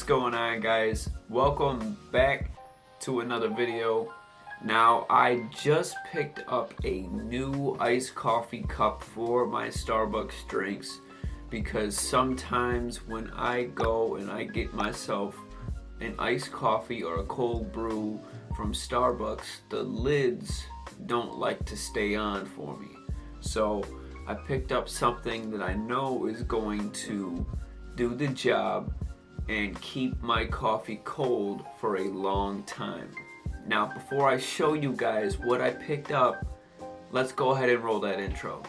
What's going on, guys? Welcome back to another video. Now, I just picked up a new iced coffee cup for my Starbucks drinks because sometimes when I go and I get myself an iced coffee or a cold brew from Starbucks, the lids don't like to stay on for me. So I picked up something that I know is going to do the job and keep my coffee cold for a long time. Now, before I show you guys what I picked up, let's go ahead and roll that intro.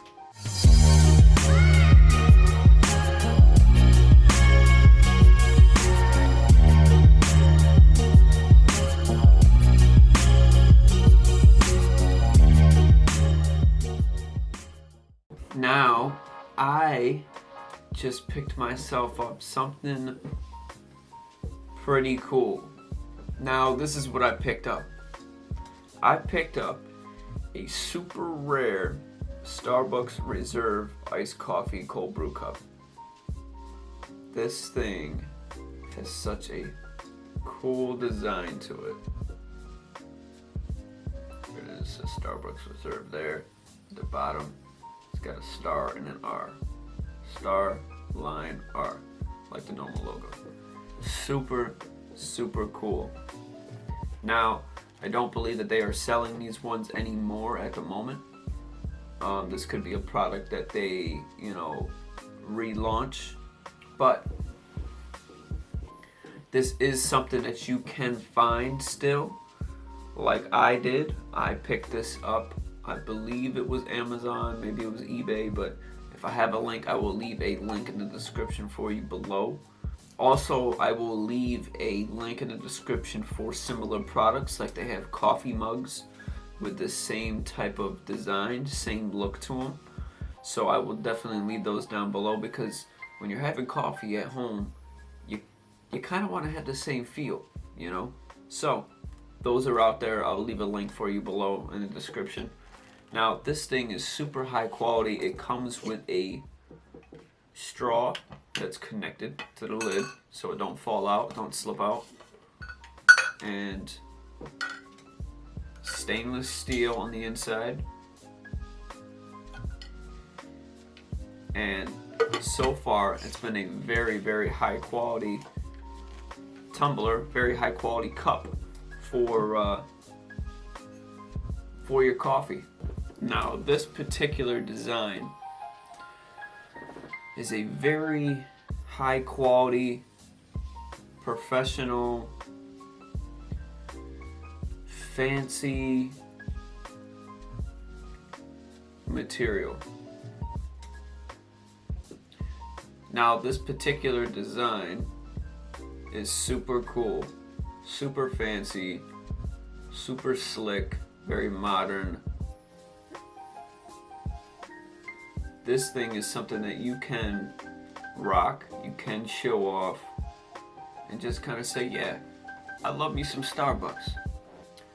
Now, I just picked myself up something pretty cool. Now, this is what I picked up. I picked up a super rare Starbucks Reserve iced coffee cold brew cup. This thing has such a cool design to it. There is a Starbucks Reserve there at the bottom. It's got a star and an R. Star, line, R, like the normal logo. Super cool. Now, I don't believe that they are selling these ones anymore at the moment. This could be a product that they, relaunch, but this is something that you can find still, like I did. I picked this up, I believe it was Amazon, maybe it was eBay, but if I have a link, I will leave a link in the description for you below. Also, I will leave a link in the description for similar products, like they have coffee mugs with the same type of design, same look to them. So I will definitely leave those down below, because when you're having coffee at home, you kind of want to have the same feel, So those are out there. I'll leave a link for you below in the description. Now, this thing is super high quality. It comes with a straw that's connected to the lid so it don't fall out, don't slip out, and stainless steel on the inside. And so far, it's been a very high quality tumbler, very high quality cup for your coffee. Now, this particular design is a very high quality, professional, fancy material. Now, this particular design is super cool, super fancy, super slick, very modern. This thing is something that you can rock, you can show off, and just kind of say, yeah, I love me some Starbucks.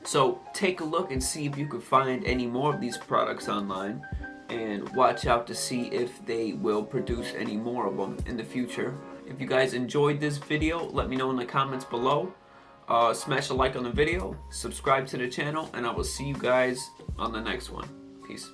So take a look and see if you can find any more of these products online, and watch out to see if they will produce any more of them in the future. If you guys enjoyed this video, let me know in the comments below. Smash a like on the video, subscribe to the channel, and I will see you guys on the next one. Peace.